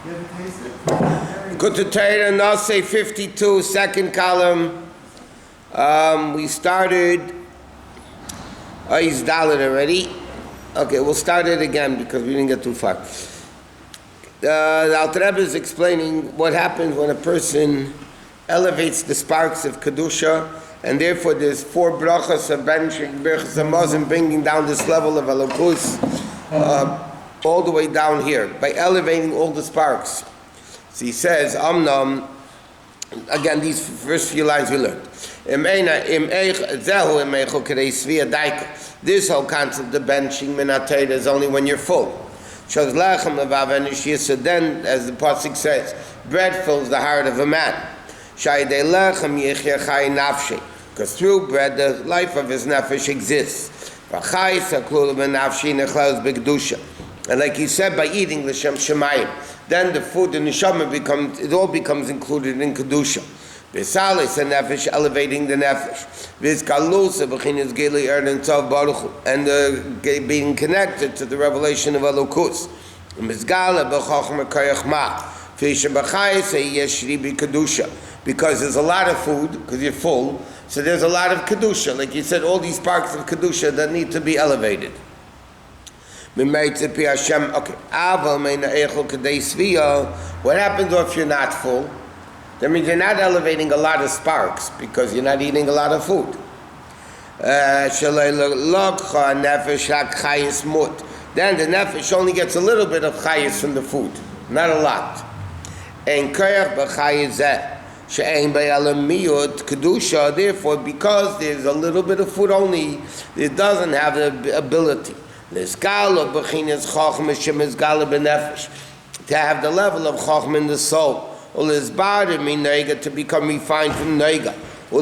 You ever taste it? Likkutei, Nase 52, second column. We started. He's Dalit already. Okay, we'll start it again because we didn't get too far. The Alter Rebbe is explaining what happens when a person elevates the sparks of Kedusha, and therefore there's 4 brachas of benching, Birkat and bringing down this level of Elokus all the way down here by elevating all the sparks. So he says, Amnam, again, these first few lines we learned. This whole concept of benching minatayda is only when you're full. So then, as the pasuk says, bread fills the heart of a man. Because through bread, the life of his nefesh exists. And like he said, by eating l'shem shemayim, then the food and neshama becomes included in kedusha. V'salis and nefesh, elevating the nefesh. V'izkalusa b'chinas gili erden tov baruch hu, and being connected to the revelation of Elokus. Mizgala b'chochma kayachma, v'isha b'chayis yeshri b'kedusha, because there's a lot of food, because you're full, so there's a lot of kedusha. Like you said, all these sparks of kedusha that need to be elevated. Okay. What happens if you're not full? That means you're not elevating a lot of sparks because you're not eating a lot of food. Then the nefesh only gets a little bit of chayis from the food, not a lot. Therefore, because there's a little bit of food only, it doesn't have the ability to have the level of chachma in the soul, to become refined from neiga. So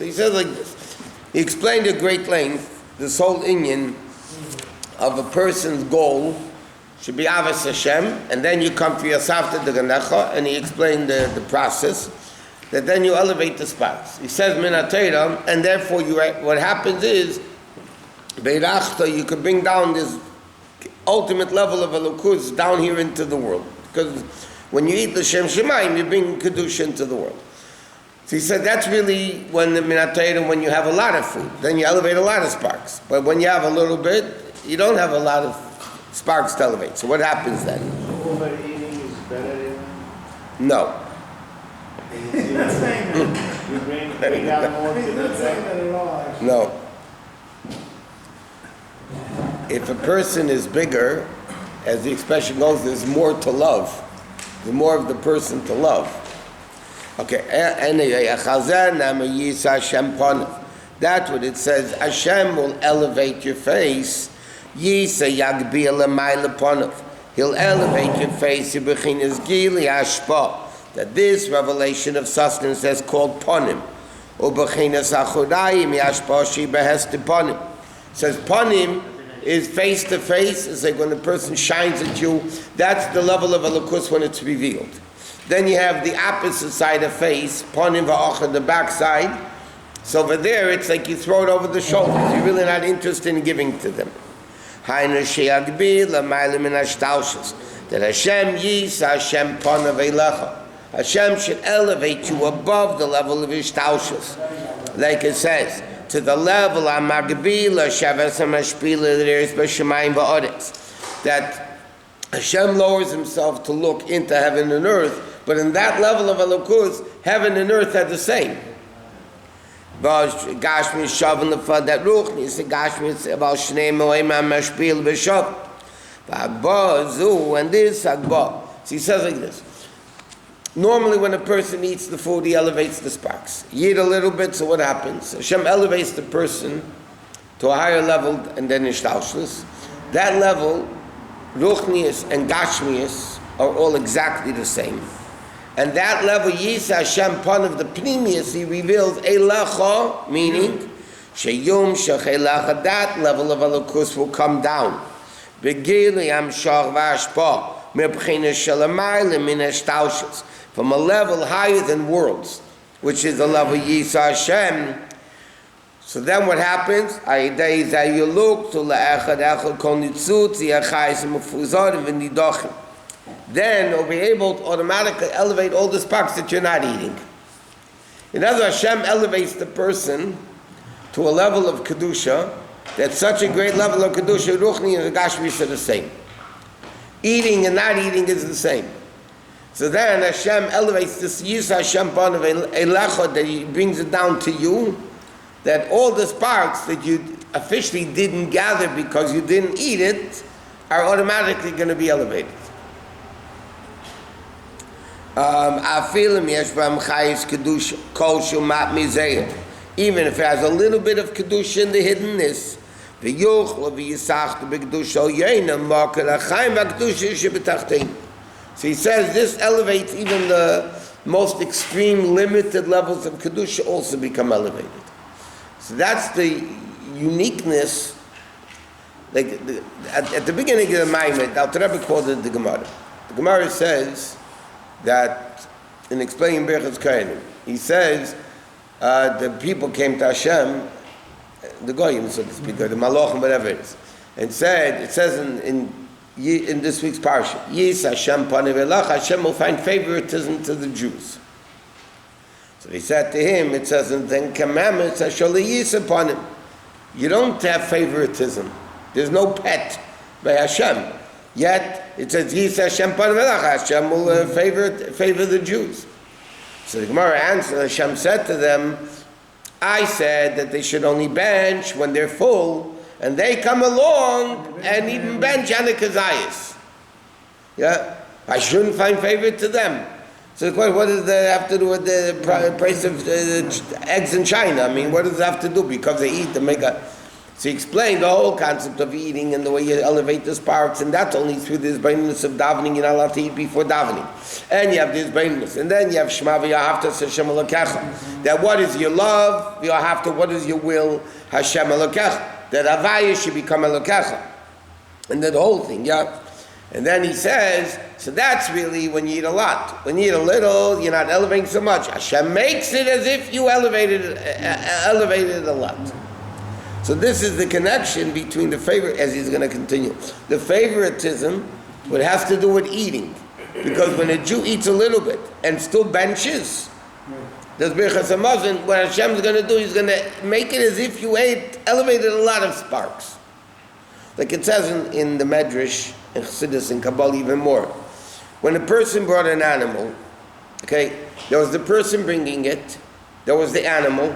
he says like this. He explained at great length this whole inyan of a person's goal should be avos Hashem, and then you come for yourself to the ganecha, and he explained the process, that then you elevate the sparks. He says minatayra, and therefore what happens is you could bring down this ultimate level of Elokus down here into the world. Because when you eat the Shem Shemayim, you bring Kedusha into the world. So he said that's really when the minatayra, when you have a lot of food, then you elevate a lot of sparks. But when you have a little bit, you don't have a lot of sparks to elevate. So what happens then? Overeating is better than... No. He's not saying that. You bring out more to the... He's not saying that at all, actually. No. If a person is bigger, as the expression goes, there's more to love. There's more of the person to love. Okay, anyway, that's what it says. Hashem will elevate your face. He'll elevate your face. That this revelation of sustenance is called ponim. It says ponim is face to face. It's like when a person shines at you. That's the level of Elokus when it's revealed. Then you have the opposite side of face, ponim va'achad, the back side. So over there, it's like you throw it over the shoulders. You're really not interested in giving to them. That Hashem yisa Hashem ponav eilecha. Hashem should elevate you above the level of Ishtaushus. Like it says, to the level that Hashem lowers himself to look into heaven and earth, but in that level of Elokus, heaven and earth are the same. And this, so he says like this. Normally when a person eats the food, he elevates the sparks. You eat a little bit, so what happens? Hashem elevates the person to a higher level and then ishtalshlus. That level, ruchnius and gashmius, are all exactly the same. And that level, Yisa Hashem Panav, the Pnimius, he reveals Eilecha, meaning Sheyum Shecheilecha, that level of Elokus will come down. Begili Amshach Vashpa, Mebchina Shalamayla Min Eshtaushus, from a level higher than worlds, which is the level Yisa Hashem. So then what happens? Then you'll be able to automatically elevate all the sparks that you're not eating. In other words, Hashem elevates the person to a level of Kedusha, that's such a great level of Kedusha, Ruchni and Gashmis are the same. Eating and not eating is the same. So then Hashem elevates this Yis Hashem Panav Eilecha, that He brings it down to you, that all the sparks that you officially didn't gather because you didn't eat it are automatically going to be elevated. Even if it has a little bit of kedusha in the hiddenness, so he says this elevates even the most extreme limited levels of kedusha also become elevated. So that's the uniqueness. Like at the beginning of the Maimed, Rabbi quoted the Gemara. The Gemara says that in explaining Birkat Kohanim, he says the people came to Hashem, the Goyim, so to speak, or the Malachim, whatever it is, and said, it says in this week's parsha, Yis Hashem Panav Eilecha, Hashem will find favoritism to the Jews. So they said to him, it says in the commandments, Hashem Yis upon him. You don't have favoritism. There's no pet by Hashem. Yet it says Yis Hashem Panav Eilecha, Hashem will favor the Jews. So the Gemara answered, Hashem said to them, I said that they should only bench when they're full, and they come along and even bench Anakazayas. Yeah? I shouldn't find favor to them. So the question, what does that have to do with the price of eggs in China? I mean, what does it have to do? Because they eat, they make a... So he explained the whole concept of eating and the way you elevate the sparks, and that's only through this hiddenness of davening. You're not allowed to eat before davening. And you have this hiddenness. And then you have Shema v'yahavta Hashem Elokecha. That what is your love? V'yahavta, what is your will? Hashem Elokecha. That Havaya should become Elokecha. And then the whole thing, yeah? And then he says, so that's really when you eat a lot. When you eat a little, you're not elevating so much. Hashem makes it as if you elevated it a lot. So this is the connection between the favorite, as he's going to continue. The favoritism, what has to do with eating. Because when a Jew eats a little bit and still benches, there's Birkas Hamazon, what Hashem's going to do, he's going to make it as if you elevated a lot of sparks. Like it says in the Medrash, in Chassidus, in Kabbalah even more. When a person brought an animal, okay, there was the person bringing it, there was the animal,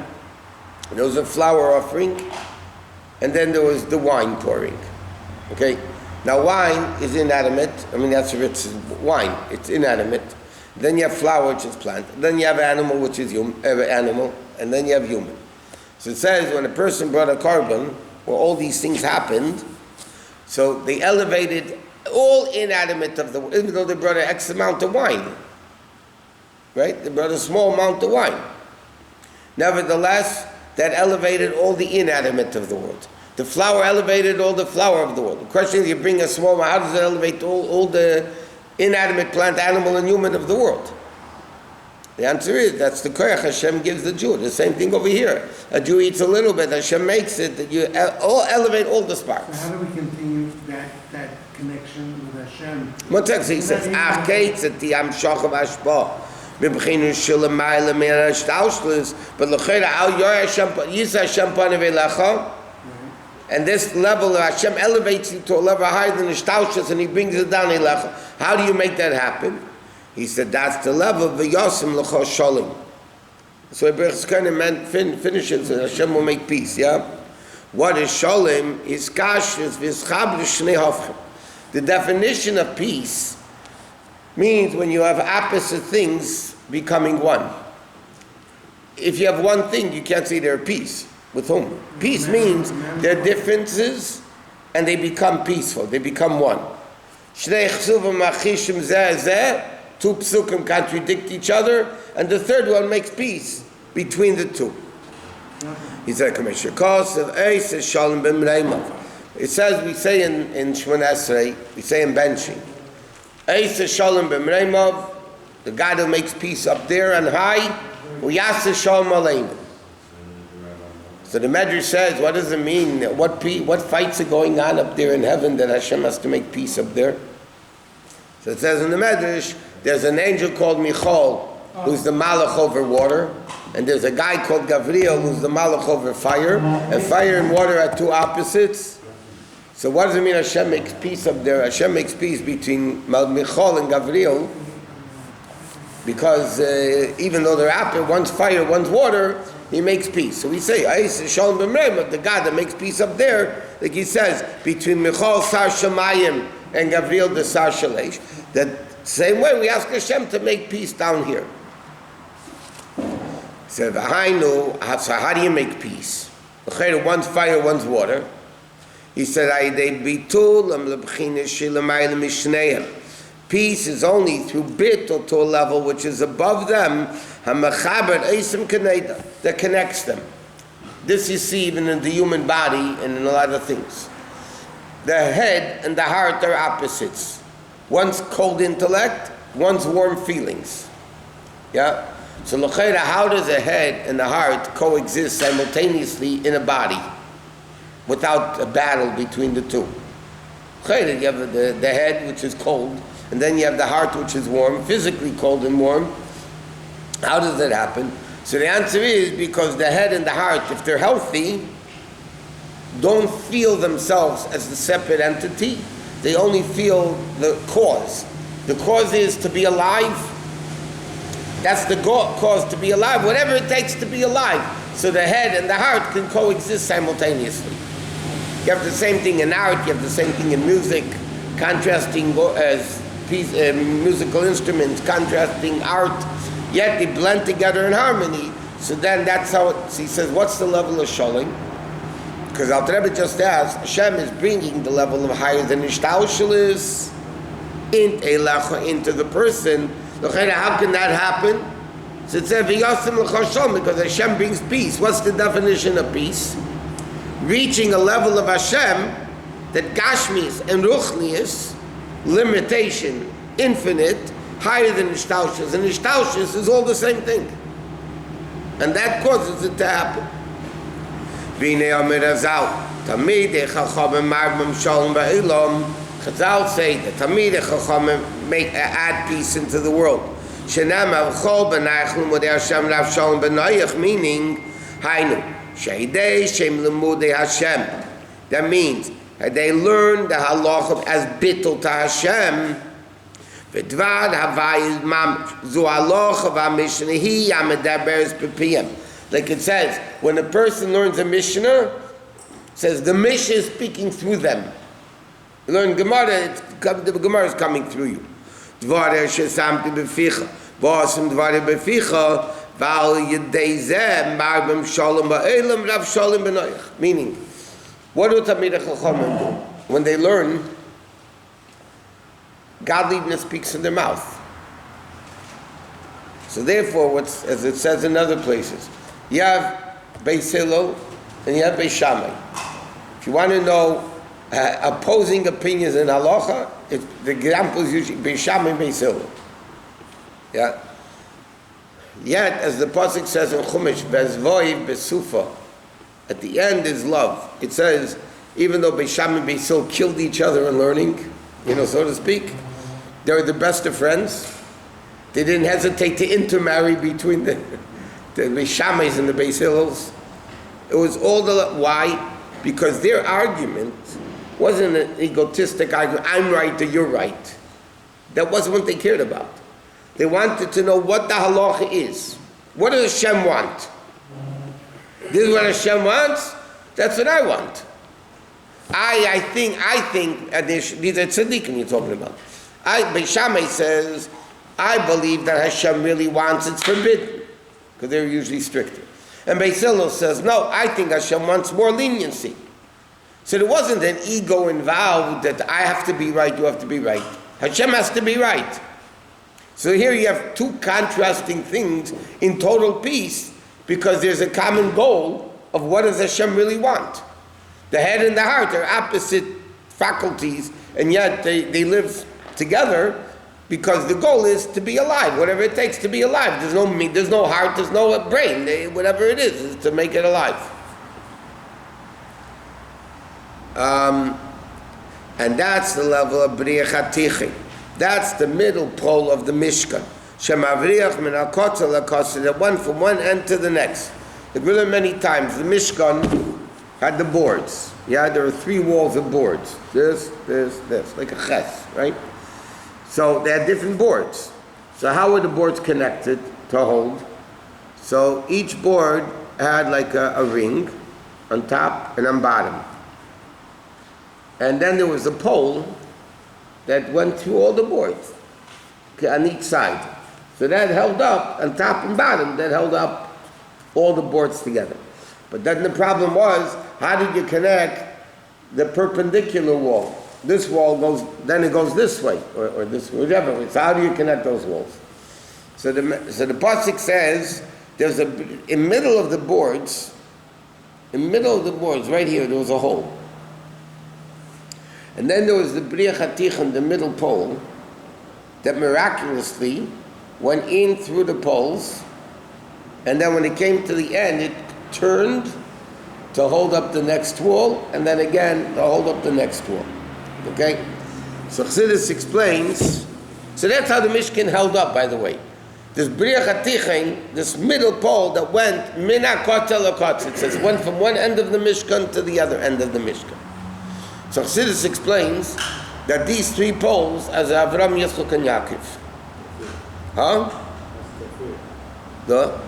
there was a flower offering, and then there was the wine pouring. Okay? Now wine is inanimate. I mean, that's it's wine. It's inanimate. Then you have flower, which is plant. Then you have animal, which is animal. And then you have human. So it says when a person brought a carbon, where all these things happened, so they elevated all inanimate of the world, even though they brought an X amount of wine. Right? They brought a small amount of wine. Nevertheless, that elevated all the inanimate of the world. The flower elevated all the flower of the world. The question is, you bring a small one, how does it elevate all the inanimate plant, animal, and human of the world? The answer is, that's the koyach Hashem gives the Jew. The same thing over here. A Jew eats a little bit, Hashem makes it, that you elevate all the sparks. So how do we continue that connection with Hashem? One text, he says, Ach keitzati am shochav ashba. But and this level of Hashem elevates you to a level higher than the shtaushlus, and He brings it down. How do you make that happen? He said that's the level of the Yosim l'chol shalom. So Birkat Kohanim finishes, and Hashem will make peace. Yeah. What is shalom? Is kashrus v'schabru shnei hafchim. The definition of peace means when you have opposite things becoming one. If you have one thing, you can't say they're peace. With whom? Peace means there are differences and they become peaceful. They become one. Two psukim contradict each other, and the third one makes peace between the two. He said, it says, we say in Shemon Esrei, we say in benching, the God who makes peace up there and high, So the Medrash says, what does it mean? What fights are going on up there in heaven that Hashem has to make peace up there? So it says in the Medrash, there's an angel called Michal, who's the Malach over water, and there's a guy called Gavriel, who's the Malach over fire, and fire and water are two opposites. So what does it mean Hashem makes peace up there? Hashem makes peace between Michal and Gavriel, because even though they're opposite, one's fire, one's water, he makes peace. So we say, Shalom b'mreim, the God that makes peace up there, like he says, between Michal Sar Shemayim and Gavriel the Sar Shalesh, that same way we ask Hashem to make peace down here. He said, so how do you make peace? One's fire, one's water. He said, peace is only through bit or to a level which is above them, that connects them. This you see even in the human body and in a lot of things. The head and the heart are opposites. One's cold intellect, one's warm feelings. Yeah? So how does the head and the heart coexist simultaneously in a body without a battle between the two? You have the head, which is cold, and then you have the heart, which is warm, physically cold and warm. How does that happen? So the answer is because the head and the heart, if they're healthy, don't feel themselves as the separate entity. They only feel the cause. The cause is to be alive. That's the cause, to be alive, whatever it takes to be alive. So the head and the heart can coexist simultaneously. You have the same thing in art, you have the same thing in music, contrasting as musical instruments, contrasting art, yet they blend together in harmony. So then that's how he says, what's the level of shalom? Because Al Rebbe just asked, Hashem is bringing the level of higher than Ishtaushalis into the person. How can that happen? So it says, because Hashem brings peace. What's the definition of peace? Reaching a level of Hashem that Gashmis and Ruchnius, limitation, infinite, higher than Ishtaushalis. And Ishtaushalis is all the same thing. And that causes it to happen. Chazal say that Tamid Chachamim add peace into the world. Meaning, that means they learn the halacha as bittul to Hashem. Like it says, when a person learns a Mishnah, it says the Mishnah is speaking through them. You learn Gemara, the Gemara is coming through you. Meaning, what do Talmidei Chachamim do? When they learn, godliness speaks in their mouth. So therefore, as it says in other places, you have Beis Hillel and you have Beis Shammai. If you want to know opposing opinions in halacha, the example is usually Beis Shammai and Beis Hillel. Yeah. Yet, as the pasuk says in Chumash, Bezvoiv Besufa, at the end is love. It says, even though Beis Shammai and Beis Hillel killed each other in learning, so to speak, they were the best of friends. They didn't hesitate to intermarry between the Beis Shammais and the Beis Hillels. It was all why? Because their argument wasn't an egotistic argument, I'm right or you're right. That wasn't what they cared about. They wanted to know what the halacha is. What does Hashem want? This is what Hashem wants? That's what I want. I think, these are tzaddikim you're talking about. Beis Shammai says, I believe that Hashem really wants, it's forbidden, because they're usually stricter. And Beis Hillel says, no, I think Hashem wants more leniency. So there wasn't an ego involved that I have to be right, you have to be right. Hashem has to be right. So here you have two contrasting things in total peace, because there's a common goal of what does Hashem really want. The head and the heart are opposite faculties, and yet they live together because the goal is to be alive, whatever it takes to be alive. There's no heart, there's no brain, whatever it is to make it alive. And that's the level of Birkat. That's the middle pole of the Mishkan. Shemavriach min hakotzel hakotzel, that went from one end to the next. The Gemara many times, the Mishkan had the boards. Yeah, there are 3 walls of boards. This, like a ches, right? So they had different boards. So how were the boards connected to hold? So each board had like a ring on top and on bottom. And then there was a pole that went through all the boards, okay, on each side. So that held up, on top and bottom, that held up all the boards together. But then the problem was, how did you connect the perpendicular wall? This wall goes, then it goes this way, or this way, whichever way. So how do you connect those walls? So the pasuk says, there's in middle of the boards, right here, there was a hole. And then there was the Birkat, the middle pole, that miraculously went in through the poles, and then when it came to the end, it turned to hold up the next wall, and then again to hold up the next wall. Okay? So Chassidus explains, so that's how the Mishkan held up, by the way. This Birkat, this middle pole that went min hakotel hakotzel, it says went from one end of the Mishkan to the other end of the Mishkan. So Chassidus explains that these 3 poles as Avram, Yitzchak, and Yaakov. Huh? The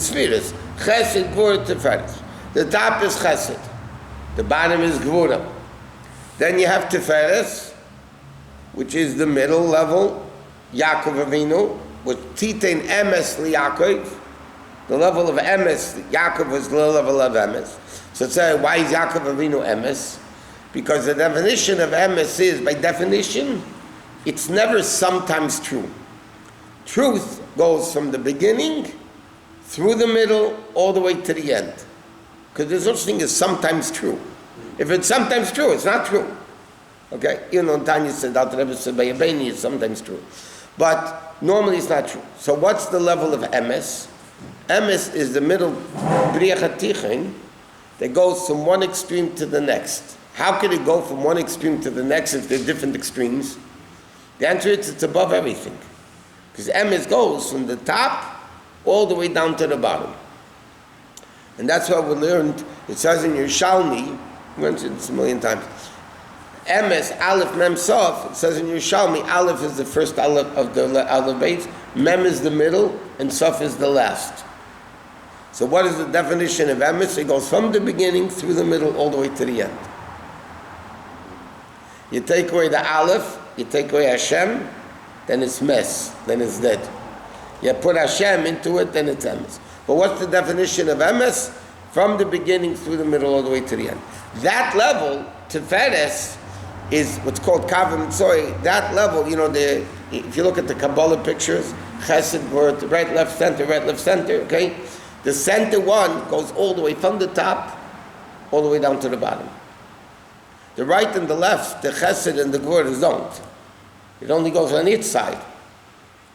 spheres. Chesed, Gvura, Tiferes. The top is Chesed. The bottom is Gvura. Then you have Tiferes, which is the middle level, Yaakov Avinu, with Titein Emes LiYaakov. The level of Emes, Yaakov was the level of Emes. So say, why is Yaakov Avinu Emes? Because the definition of Emes is, by definition, it's never sometimes true. Truth goes from the beginning, through the middle, all the way to the end. Because there's no such thing as sometimes true. If it's sometimes true, it's not true. Okay? Even though Tanya said, Dr. Rebbe said, by Yabeni, it's sometimes true. But normally it's not true. So what's the level of Emes? Emes is the middle Birkat that goes from one extreme to the next. How can it go from one extreme to the next if they're different extremes? The answer is it's above everything. Because Emes goes from the top all the way down to the bottom. And that's what we learned. It says in Yerushalmi, we mentioned this a million times, Emes, Aleph, Mem, Sof, it says in Yerushalmi, Aleph is the first Aleph of the Aleph Beis, Mem is the middle, and Sof is the last. So what is the definition of Emes? It goes from the beginning, through the middle, all the way to the end. You take away the Aleph, you take away Hashem, then it's mess, then it's dead. You put Hashem into it, then it's Emes. But what's the definition of Emes? From the beginning, through the middle, all the way to the end. That level, Tiferes, is what's called Kav Mitzoi. That level, if you look at the Kabbalah pictures, Chesed, word, right, left, center, okay? The center one goes all the way from the top, all the way down to the bottom. The right and the left, the Chesed and the Gvura don't. It only goes on its side.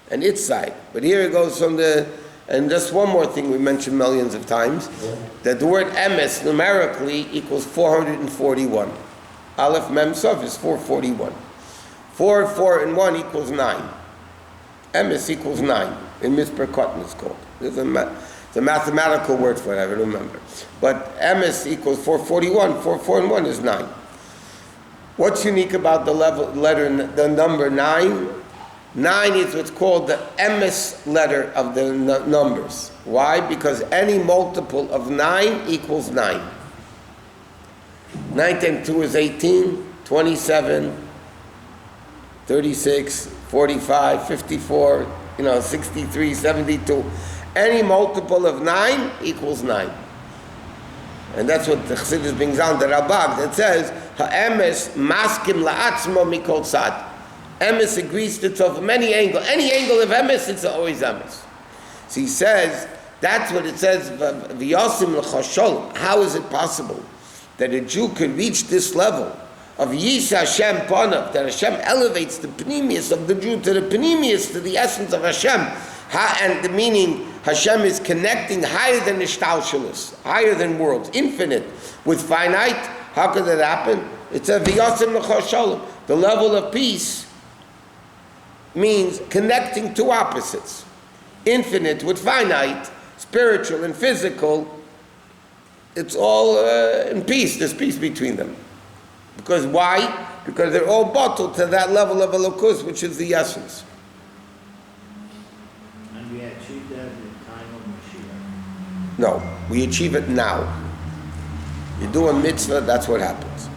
And its side. But here it goes from and just one more thing we mentioned millions of times, that the word Emes numerically equals 441. Aleph Mem Sof is 441. 4, 4, and 1 equals 9. Emes equals 9. In Birkat it's called. It's a mathematical word for it, I don't remember. But Emes equals 441, 4, 4, and 1 is 9. What's unique about the the number 9? 9 is what's called the Emes letter of the numbers. Why? Because any multiple of 9 equals 9. 9 times 2 is 18, 27, 36, 45, 54, 63, 72. Any multiple of 9 equals 9. And that's what the Chassidus brings down, the Rabbi, that says, Ha'emes maskim la'atzmo mikol tzad. Emes agrees to itself from any angle. Any angle of Emes, it's always Emes. So he says, that's what it says, V'yosim l'chosholom. How is it possible that a Jew could reach this level of Yisa Hashem Panav, that Hashem elevates the pneumius of the Jew to the pneumius, to the essence of Hashem, and the meaning Hashem is connecting higher than ishtalshelus, higher than worlds, infinite, with finite. How could that happen? It's a v'yosim l'chol shalom. The level of peace means connecting two opposites. Infinite with finite, spiritual and physical. It's all in peace. There's peace between them. Because why? Because they're all bottled to that level of elokus, which is the essence. And we achieve that in the time of Mashiach. No, we achieve it now. You do a mitzvah, that's what happens.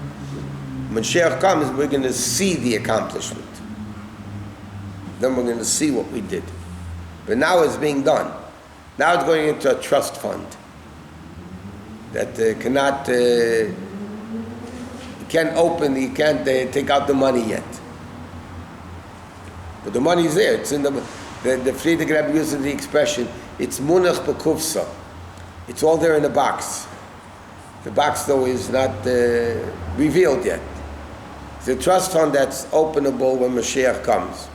When Mashiach comes, we're going to see the accomplishment. Then we're going to see what we did. But now it's being done. Now it's going into a trust fund that cannot, you can't open, you can't take out the money yet. But the money's there. It's in the Friedrich Rabbi uses the expression, it's munach bekufsa. It's all there in the box. The box, though, is not revealed yet. It's a trust fund that's openable when Mashiach comes.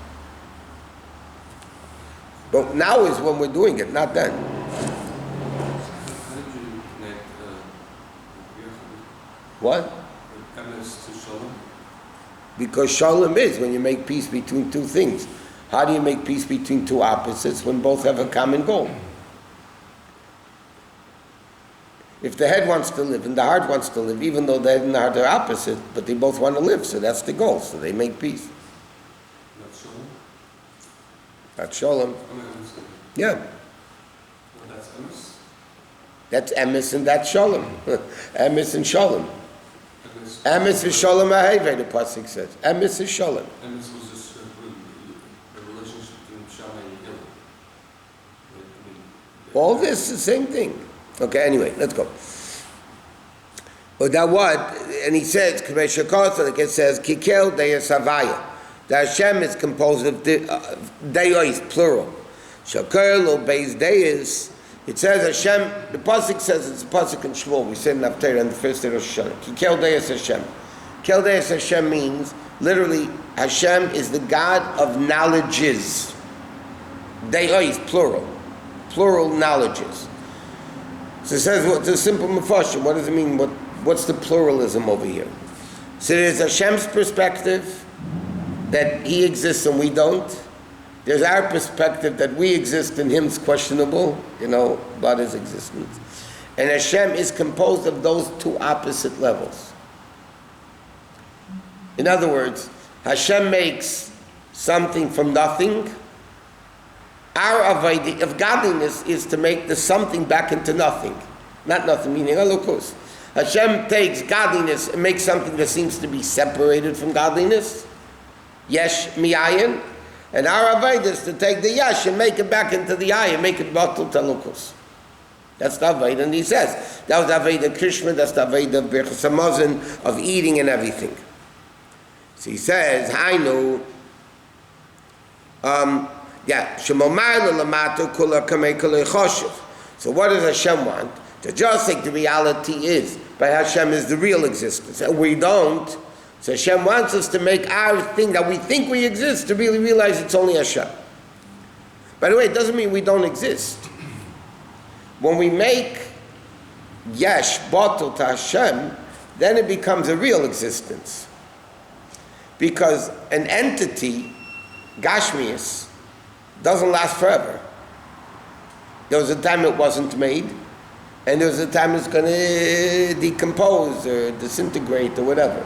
But now is when we're doing it, not then. How did you connect What? amnesty to shalom? Because shalom is when you make peace between two things. How do you make peace between two opposites when both have a common goal? If the head wants to live and the heart wants to live, even though the head and the heart are opposite, but they both want to live, so that's the goal, so they make peace. Not shalom? That's shalom. Amnesty. Yeah. Well, that's amnesty. That's emes and that's shalom. Emes and shalom. Amnesty. Emes is shalom aheveh, the pasuk says. Emes is shalom. Amnesty was just a relationship between Shammai and Gil. All this is the same thing. Okay, anyway, let's go. But that what? And he says, like it says, Kikel Deyas Havaya. The Hashem is composed of Deyos, plural. Shakel or Beis Deyas. It says Hashem, the pasuk says it's a pasuk in Shmuel. We said in Haftarah on the first day of Rosh Hashanah. Kikel Deyas Hashem. Kikel Deyas Hashem means, literally, Hashem is the God of knowledges. Deyos, plural. Plural knowledges. So it says, it's a simple mafashim. What does it mean? What's the pluralism over here? So there's Hashem's perspective that He exists and we don't. There's our perspective that we exist and Him's questionable, about His existence. And Hashem is composed of those two opposite levels. In other words, Hashem makes something from nothing. Our avodah of godliness is to make the something back into nothing. Not nothing, meaning elokus. Hashem takes godliness and makes something that seems to be separated from godliness. Yesh mi'ayin. And our avodah is to take the yesh and make it back into the ayin, make it batul to elokus. That's the avodah. And he says, that was the avodah of Krishna, that's the avodah of Birkat Hamazon, of eating and everything. So he says, Hainu, so what does Hashem want? To just like the reality is, but Hashem is the real existence, and we don't. So Hashem wants us to make our thing that we think we exist to really realize it's only Hashem. By the way, it doesn't mean we don't exist. When we make yesh batul to Hashem, then it becomes a real existence. Because an entity, Gashmias, doesn't last forever. There was a time it wasn't made, and there was a time it's going to decompose or disintegrate or whatever.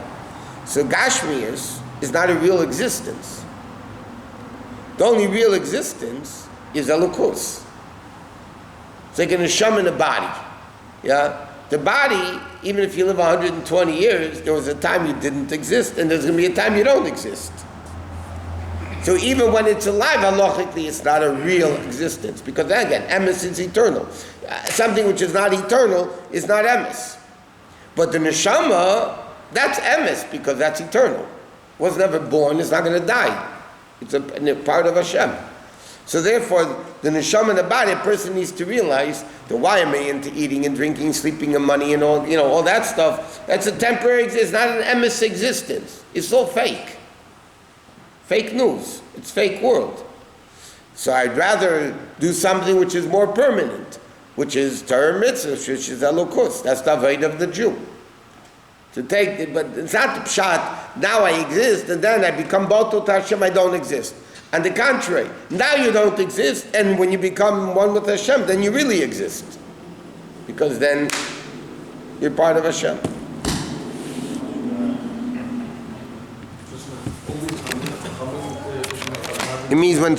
So Gashmias is not a real existence. The only real existence is Elokus. It's like an neshama in a body. Yeah? The body, even if you live 120 years, there was a time you didn't exist, and there's going to be a time you don't exist. So even when it's alive, halachically, it's not a real existence. Because again, emes is eternal. Something which is not eternal is not emes. But the neshama, that's emes, because that's eternal. Was never born, it's not going to die. It's a part of Hashem. So therefore, the neshama in the body, a person needs to realize that why am I into eating and drinking, sleeping and money and all that stuff? That's a temporary existence, not an emes existence. It's all fake. Fake news. It's fake world. So I'd rather do something which is more permanent, which is Torah mitzvah, which is Elokus. That's the avodah of the Jew. To take it, but it's not the pshat, now I exist, and then I become batel to Hashem, I don't exist. On the contrary, now you don't exist, and when you become one with Hashem, then you really exist. Because then you're part of Hashem. It means when